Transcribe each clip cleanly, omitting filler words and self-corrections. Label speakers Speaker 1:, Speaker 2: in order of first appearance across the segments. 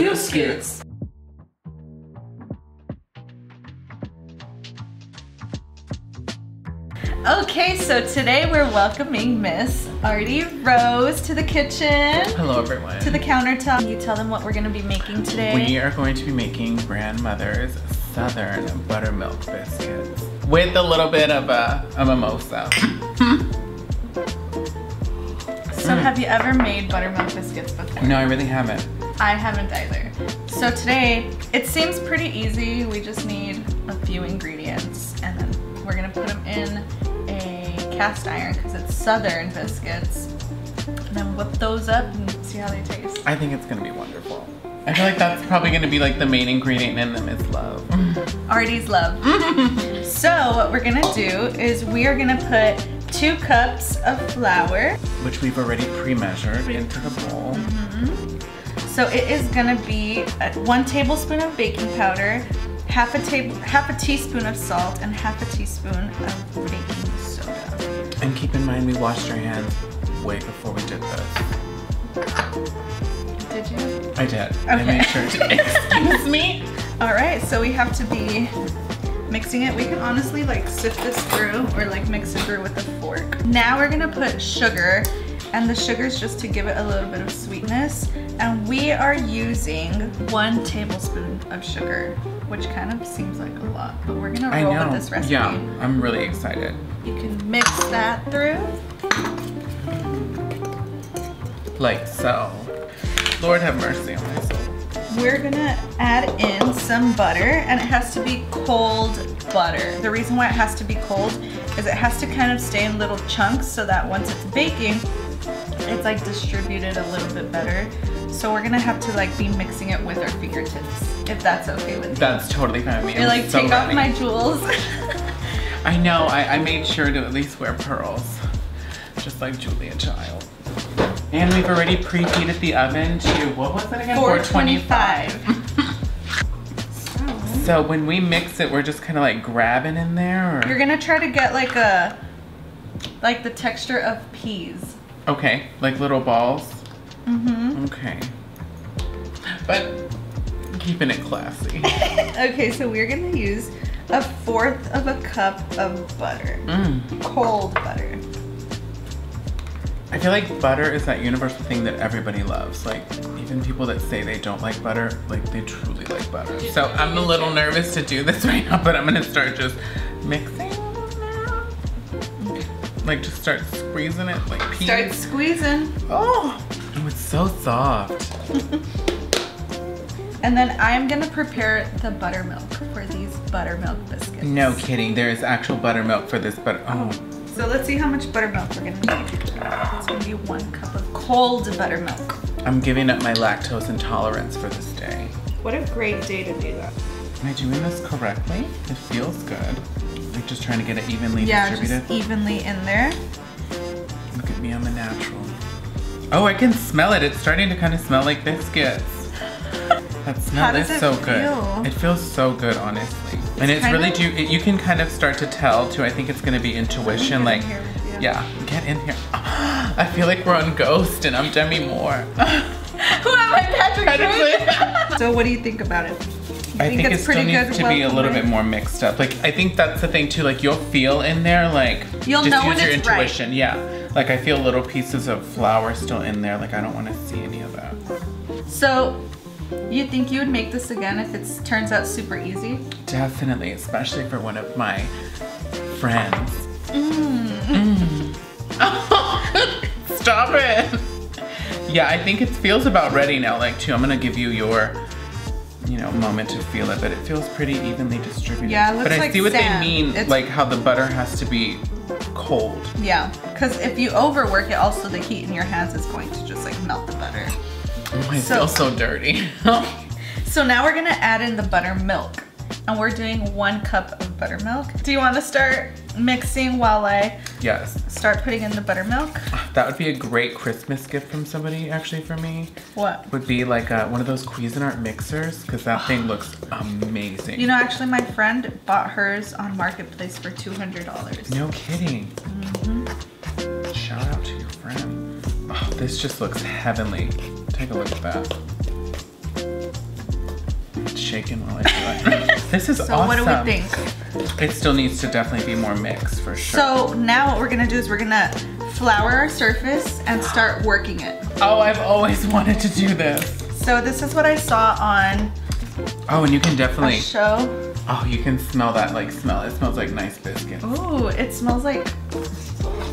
Speaker 1: Biscuits. Okay, so today we're welcoming Miss Artie Rose to the kitchen.
Speaker 2: Hello everyone.
Speaker 1: To the countertop. You tell them what we're gonna be making today.
Speaker 2: We are going to be making grandmother's Southern Buttermilk biscuits with a little bit of a mimosa.
Speaker 1: So have you ever made buttermilk biscuits before?
Speaker 2: No, I really haven't.
Speaker 1: I haven't either. So today, it seems pretty easy. We just need a few ingredients and then we're gonna put them in a cast iron because it's Southern biscuits. And then whip those up and see how they taste.
Speaker 2: I think it's gonna be wonderful. I feel like that's probably gonna be like the main ingredient in them is love.
Speaker 1: Artie's love. So what we're gonna do is we are gonna put 2 cups of flour. Which
Speaker 2: we've already pre-measured into the bowl.
Speaker 1: So it is gonna be 1 tablespoon of baking powder, half a teaspoon of salt, and half a teaspoon of baking soda.
Speaker 2: And keep in mind we washed our hands way before we did this.
Speaker 1: Did you?
Speaker 2: I did.
Speaker 1: Okay.
Speaker 2: I made sure to. Excuse me?
Speaker 1: Alright, so we have to be mixing it. We can honestly like sift this through or like mix it through with a fork. Now we're gonna put sugar, and the sugar is just to give it a little bit of sweetness. And we are using 1 tablespoon of sugar, which kind of seems like a lot, but we're gonna roll with this recipe.
Speaker 2: Yeah, I'm really excited.
Speaker 1: You can mix that through.
Speaker 2: Like so. Lord have mercy on my soul.
Speaker 1: We're gonna add in some butter, and it has to be cold butter. The reason why it has to be cold is it has to kind of stay in little chunks so that once it's baking, it's like distributed a little bit better. So we're gonna have to like be mixing it with our fingertips, if that's okay with you.
Speaker 2: That's totally fine with me.
Speaker 1: You're like, take off my jewels.
Speaker 2: I know, I made sure to at least wear pearls, just like Julia Child. And we've already preheated the oven to, what was it again?
Speaker 1: 425.
Speaker 2: So when we mix it, we're just kind of like grabbing in there? Or?
Speaker 1: You're gonna try to get like the texture of peas.
Speaker 2: Okay, like little balls? Okay. But keeping it classy.
Speaker 1: Okay, so we're gonna use 1/4 of a cup of butter. Cold butter.
Speaker 2: I feel like butter is that universal thing that everybody loves. Like, even people that say they don't like butter, like they truly like butter. So I'm a little nervous to do this right now, but I'm gonna start just mixing. Like just start squeezing it like peas.
Speaker 1: Start squeezing.
Speaker 2: Oh, it's so soft.
Speaker 1: And then I'm gonna prepare the buttermilk for these buttermilk biscuits.
Speaker 2: No kidding, there is actual buttermilk for this butter. Oh.
Speaker 1: So let's see how much buttermilk we're gonna need. It's gonna be 1 cup of cold buttermilk.
Speaker 2: I'm giving up my lactose intolerance for this day.
Speaker 1: What a great day to do that.
Speaker 2: Am I doing this correctly? It feels good. Like just trying to get it evenly distributed.
Speaker 1: Yeah, just evenly in there.
Speaker 2: Look at me, I'm a natural. Oh, I can smell it. It's starting to kind of smell like biscuits. That smell is so good. It feels so good, honestly. And it's really, you can kind of start to tell too. I think it's gonna be intuition. Like, yeah, get in here. I feel like we're on Ghost and I'm Demi Moore.
Speaker 1: Who am I, Patrick? So what do you think about it?
Speaker 2: I think it still needs to be a little bit more mixed up. Like, I think that's the thing too. Like, you'll feel in there, like,
Speaker 1: you'll
Speaker 2: just
Speaker 1: know
Speaker 2: use
Speaker 1: when
Speaker 2: your
Speaker 1: it's
Speaker 2: intuition.
Speaker 1: Right.
Speaker 2: Yeah. Like, I feel little pieces of flour still in there. Like, I don't want to see any of that.
Speaker 1: So, you think you would make this again if it turns out super easy?
Speaker 2: Definitely, especially for one of my friends. Stop it. Yeah, I think it feels about ready now. Like, too, I'm gonna give you your, moment to feel it, but it feels pretty evenly distributed.
Speaker 1: Yeah, it looks
Speaker 2: but I
Speaker 1: like
Speaker 2: see what
Speaker 1: sand.
Speaker 2: they mean, like how the butter has to be cold.
Speaker 1: Yeah, because if you overwork it, also the heat in your hands is going to just like melt the butter.
Speaker 2: Oh, I feel so dirty.
Speaker 1: So now we're gonna add in the buttermilk. And we're doing 1 cup of buttermilk. Do you want to start mixing while I start putting in the buttermilk?
Speaker 2: That would be a great Christmas gift from somebody, actually, for me.
Speaker 1: What?
Speaker 2: Would be like one of those Cuisinart mixers, because that thing looks amazing.
Speaker 1: You know, actually my friend bought hers on Marketplace for $200.
Speaker 2: No kidding. Shout out to your friend. Oh, this just looks heavenly. Take a look at that. shaking while I do it. This is awesome.
Speaker 1: So what do we think?
Speaker 2: It still needs to definitely be more mixed for sure.
Speaker 1: So now what we're gonna do is we're gonna flour our surface and start working it.
Speaker 2: Oh, I've always wanted to do this.
Speaker 1: So this is what I saw on
Speaker 2: oh, and you can definitely
Speaker 1: a show.
Speaker 2: Oh, you can smell that smell. It smells like nice biscuits.
Speaker 1: Ooh, it smells like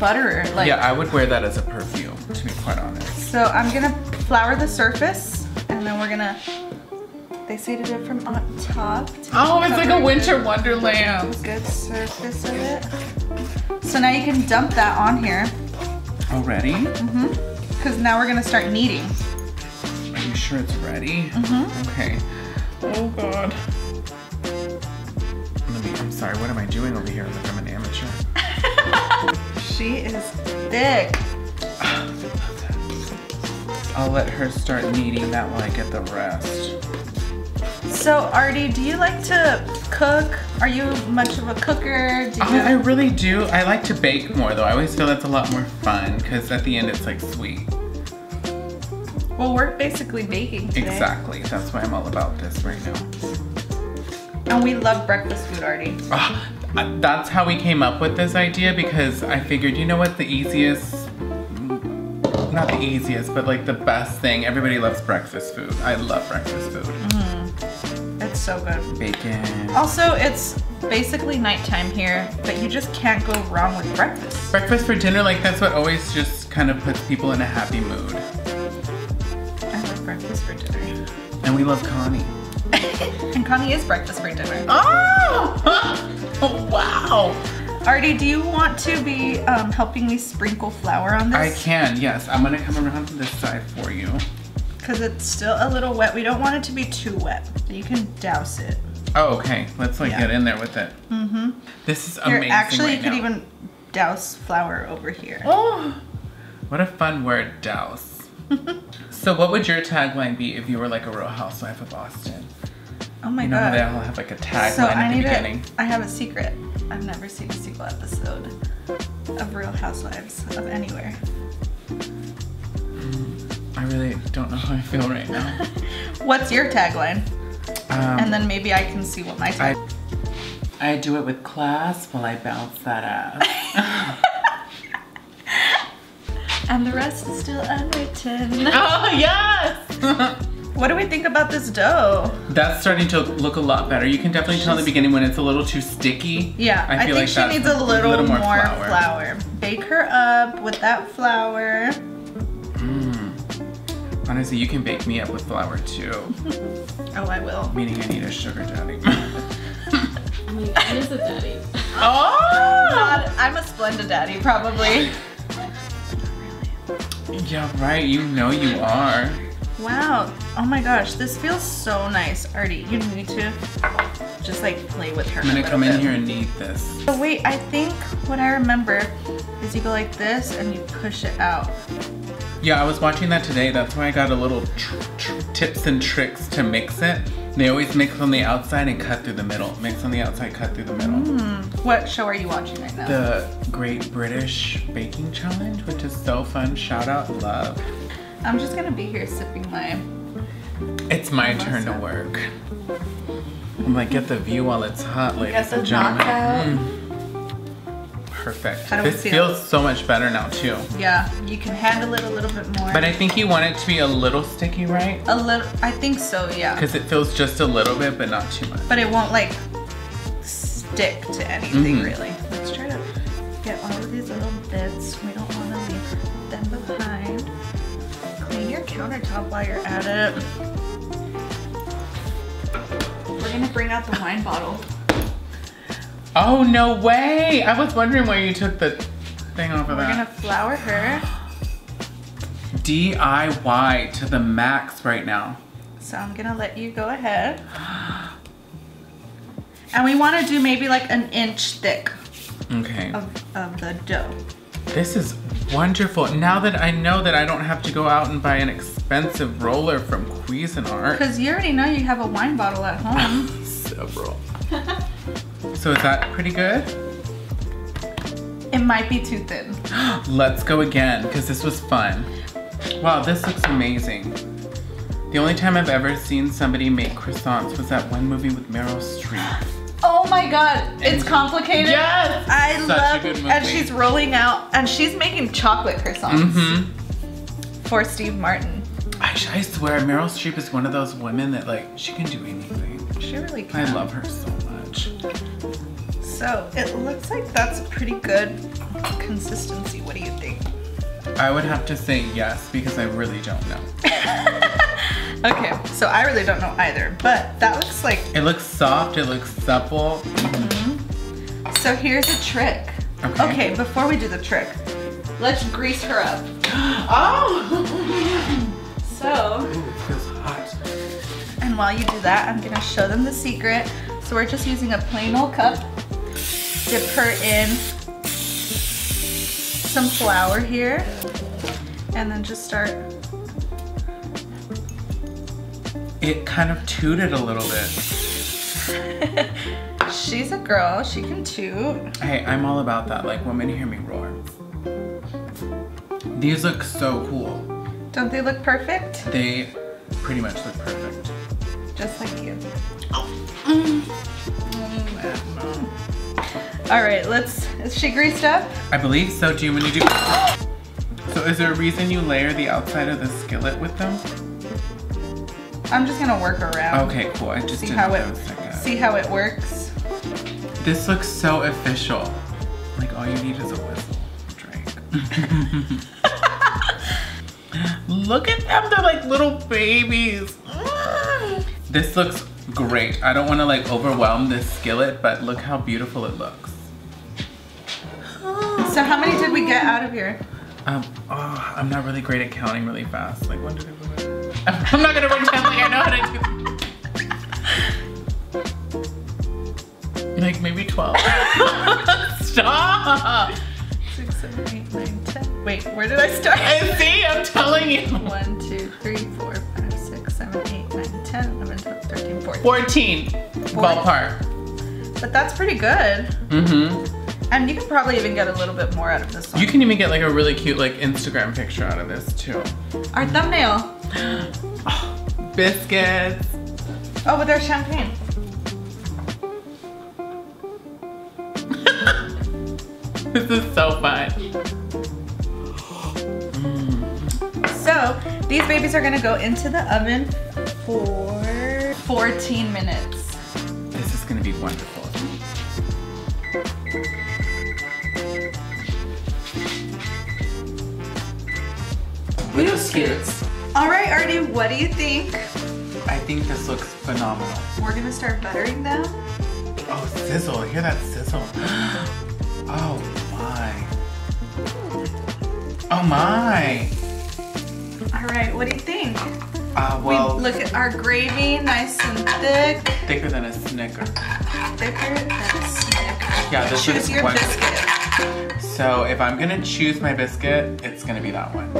Speaker 1: butter. Like,
Speaker 2: yeah, I would wear that as a perfume, to be quite honest.
Speaker 1: So I'm gonna flour the surface and then we're gonna, they say to do it from on top.
Speaker 2: Oh, it's like a winter wonderland.
Speaker 1: Good surface of it. So now you can dump that on here.
Speaker 2: Already?
Speaker 1: Mm-hmm. Because now we're gonna start kneading.
Speaker 2: Are you sure it's ready?
Speaker 1: Mm-hmm.
Speaker 2: Okay. Oh God. I'm sorry, what am I doing over here? Like I'm an amateur.
Speaker 1: She is thick.
Speaker 2: I'll let her start kneading that while I get the rest.
Speaker 1: So Artie, do you like to cook? Are you much of a cooker?
Speaker 2: I really do. I like to bake more though. I always feel that's a lot more fun because at the end it's like sweet.
Speaker 1: Well, we're basically baking today.
Speaker 2: Exactly. That's why I'm all about this right now.
Speaker 1: And we love breakfast food, Artie.
Speaker 2: That's how we came up with this idea because I figured, you know what, the easiest, not the easiest, but like the best thing, everybody loves breakfast food. I love breakfast food.
Speaker 1: It's so good.
Speaker 2: Bacon.
Speaker 1: Also, it's basically nighttime here, but you just can't go wrong with breakfast.
Speaker 2: Breakfast for dinner, like that's what always just kind of puts people in a happy mood.
Speaker 1: I love breakfast for dinner.
Speaker 2: And we love Connie.
Speaker 1: And Connie is breakfast for dinner.
Speaker 2: Oh, wow.
Speaker 1: Artie, do you want to be helping me sprinkle flour on this?
Speaker 2: I can, yes. I'm gonna come around to this side for you.
Speaker 1: Because it's still a little wet. We don't want it to be too wet. You can douse it.
Speaker 2: Oh, okay. Let's like get in there with it.
Speaker 1: Mm-hmm.
Speaker 2: This is amazing.
Speaker 1: Actually,
Speaker 2: right
Speaker 1: you could
Speaker 2: now.
Speaker 1: even douse flour over here.
Speaker 2: Oh, what a fun word, douse. So what would your tagline be if you were like a Real Housewife of Austin?
Speaker 1: Oh my
Speaker 2: God. You know
Speaker 1: God.
Speaker 2: how they all have like a tagline at the beginning?
Speaker 1: I have a secret. I've never seen a single episode of Real Housewives of anywhere.
Speaker 2: I really don't know how I feel right now.
Speaker 1: What's your tagline? And then maybe I can see what my tagline
Speaker 2: I do it with class while I bounce that ass.
Speaker 1: And the rest is still unwritten.
Speaker 2: Oh, yes!
Speaker 1: What do we think about this dough?
Speaker 2: That's starting to look a lot better. You can definitely tell in the beginning when it's a little too sticky.
Speaker 1: Yeah, I think she needs a little more flour. Bake her up with that flour.
Speaker 2: Honestly, you can bake me up with flour too.
Speaker 1: Oh, I will.
Speaker 2: Meaning I need a sugar daddy.
Speaker 3: I mean, I is a daddy.
Speaker 2: Oh!
Speaker 1: God, I'm a Splenda daddy, probably.
Speaker 2: Yeah, right. You know you are.
Speaker 1: Wow. Oh my gosh, this feels so nice. Artie, you need to just like play with her.
Speaker 2: I'm gonna come in here and knead this.
Speaker 1: So wait, I think what I remember is you go like this and you push it out.
Speaker 2: Yeah, I was watching that today. That's why I got a little tips and tricks to mix it. They always mix on the outside and cut through the middle. Mix on the outside, cut through the middle.
Speaker 1: What show are you watching right now?
Speaker 2: The Great British Baking Challenge, which is so fun. Shout out, love.
Speaker 1: I'm just gonna be here sipping my...
Speaker 2: It's my turn to work. I'm like, get the view while it's hot, ladies and gentlemen. Perfect. This feels so much better now too.
Speaker 1: Yeah, you can handle it a little bit more.
Speaker 2: But I think you want it to be a little sticky, right?
Speaker 1: A little, I think so, yeah.
Speaker 2: Because it feels just a little bit, but not too much.
Speaker 1: But it won't like stick to anything really. Let's try to get all of these little bits. We don't want to leave them behind. Clean your countertop while you're at it. We're gonna bring out the wine bottle.
Speaker 2: Oh, no way! I was wondering where you took the thing off of that.
Speaker 1: We're gonna flour her.
Speaker 2: DIY to the max right now.
Speaker 1: So I'm gonna let you go ahead. And we wanna do maybe like an inch thick
Speaker 2: Okay.
Speaker 1: of the dough.
Speaker 2: This is wonderful. Now that I know that I don't have to go out and buy an expensive roller from Cuisinart.
Speaker 1: Because you already know you have a wine bottle at home.
Speaker 2: Several. So is that pretty good?
Speaker 1: It might be too thin.
Speaker 2: Let's go again, because this was fun. Wow, this looks amazing. The only time I've ever seen somebody make croissants was that one movie with Meryl Streep.
Speaker 1: Oh my god, it's complicated.
Speaker 2: Yes!
Speaker 1: I love
Speaker 2: a good movie.
Speaker 1: And she's rolling out, and she's making chocolate croissants for Steve Martin.
Speaker 2: I swear, Meryl Streep is one of those women that like, she can do anything.
Speaker 1: She really can.
Speaker 2: I love her so much.
Speaker 1: So it looks like that's a pretty good consistency. What do you think?
Speaker 2: I would have to say yes, because I really don't know.
Speaker 1: Okay, so I really don't know either, but that looks like...
Speaker 2: It looks soft, it looks supple.
Speaker 1: So here's a trick. Okay, before we do the trick, let's grease her up.
Speaker 2: Oh!
Speaker 1: So...
Speaker 2: Ooh, it feels hot.
Speaker 1: And while you do that, I'm gonna show them the secret. So we're just using a plain old cup. Dip her in some flour here. And then just start...
Speaker 2: It kind of tooted a little bit.
Speaker 1: She's a girl, she can toot.
Speaker 2: Hey, I'm all about that. Like, women hear me roar. These look so cool.
Speaker 1: Don't they look perfect?
Speaker 2: They pretty much look perfect.
Speaker 1: Just like you. All right, is she greased up?
Speaker 2: I believe so. Do you want to do? So is there a reason you layer the outside of the skillet with them?
Speaker 1: I'm just gonna work around.
Speaker 2: Okay, cool. I just
Speaker 1: see how it works.
Speaker 2: This looks so official. Like all you need is a whistle, Drake. Look at them, they're like little babies. This looks great. I don't want to like overwhelm this skillet, but look how beautiful it looks.
Speaker 1: So how many did we get out of here?
Speaker 2: I'm not really great at counting really fast. Like 1, 2, 3, 4, 5. I'm not gonna pretend like I know how to do. Like maybe 12. Stop!
Speaker 1: 6, 7, 8, 9, 10. Wait, where did I start?
Speaker 2: See, I'm telling you.
Speaker 1: 1, 2, 3, 4, 5, 6, 7, 8, 9, 10, 11, 12, 13, 14.
Speaker 2: 14. Ballpark.
Speaker 1: But that's pretty good. And you can probably even get a little bit more out of this one.
Speaker 2: You can even get like a really cute like Instagram picture out of this too.
Speaker 1: Our thumbnail.
Speaker 2: Oh, biscuits.
Speaker 1: Oh, with our champagne.
Speaker 2: This is so fun.
Speaker 1: So these babies are gonna go into the oven for 14 minutes.
Speaker 2: This is gonna be wonderful. Biscuits.
Speaker 1: All right, Artie, what do you think?
Speaker 2: I think this looks phenomenal.
Speaker 1: We're gonna start buttering them.
Speaker 2: Oh, sizzle, hear that sizzle. Oh my. Oh my.
Speaker 1: All right, what do you think?
Speaker 2: Well.
Speaker 1: Look at our gravy, nice and thick.
Speaker 2: Thicker than a Snicker.
Speaker 1: Thicker than a Snicker.
Speaker 2: Yeah, this
Speaker 1: Choose
Speaker 2: is
Speaker 1: your
Speaker 2: wonderful.
Speaker 1: biscuit.
Speaker 2: So if I'm gonna choose my biscuit, it's gonna be that one.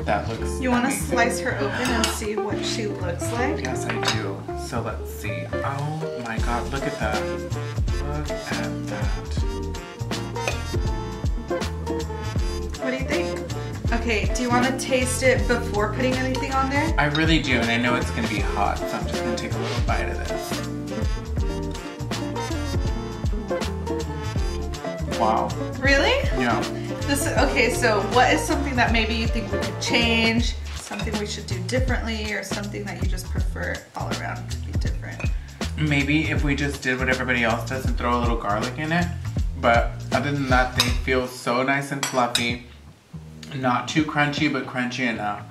Speaker 2: That looks
Speaker 1: You want to
Speaker 2: amazing.
Speaker 1: slice her open and see what she looks like?
Speaker 2: Yes, I do. So let's see. Oh my god, look at that. Look at that.
Speaker 1: What do you think? Okay, do you want to taste it before putting anything on there?
Speaker 2: I really do, and I know it's gonna be hot, so I'm just gonna take a little bite of this. Wow.
Speaker 1: Really?
Speaker 2: Yeah.
Speaker 1: Okay, so what is something that maybe you think we could change? Something we should do differently, or something that you just prefer all around to be different?
Speaker 2: Maybe if we just did what everybody else does and throw a little garlic in it. But other than that, they feel so nice and fluffy. Not too crunchy, but crunchy enough.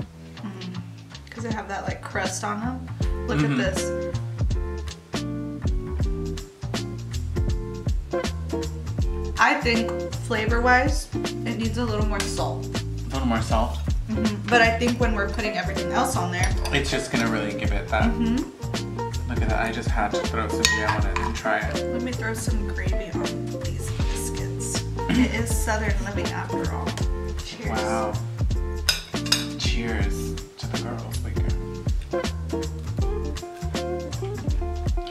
Speaker 1: Because they have that like crust on them. Look at this. I think flavor-wise, it needs a little more salt.
Speaker 2: A little more salt.
Speaker 1: But I think when we're putting everything else on there,
Speaker 2: it's just gonna really give it that. Look at that, I just had to throw some jam on it and try it.
Speaker 1: let me throw some gravy on these biscuits. It is Southern living after all. Cheers.
Speaker 2: Wow. Cheers to the girls, weekend.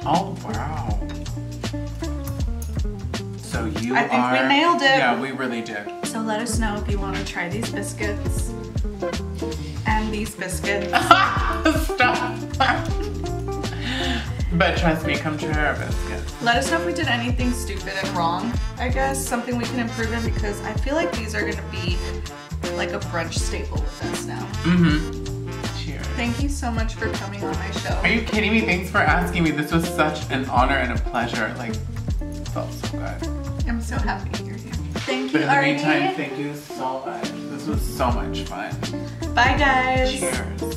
Speaker 2: Oh, wow. So you
Speaker 1: I think we nailed it.
Speaker 2: Yeah, we really did.
Speaker 1: So let us know if you want to try these biscuits. And these biscuits.
Speaker 2: Stop. But trust me, come try our biscuits.
Speaker 1: Let us know if we did anything stupid and wrong, I guess. Something we can improve in, because I feel like these are gonna be like a brunch staple with us now.
Speaker 2: Cheers.
Speaker 1: Thank you so much for coming on my show.
Speaker 2: Are you kidding me? Thanks for asking me. This was such an honor and a pleasure. Like, it felt so good.
Speaker 1: I'm so happy you're here. Thank
Speaker 2: But
Speaker 1: you,
Speaker 2: in the
Speaker 1: Artie.
Speaker 2: meantime, thank you so much. This was so much fun.
Speaker 1: Bye, guys.
Speaker 2: Cheers.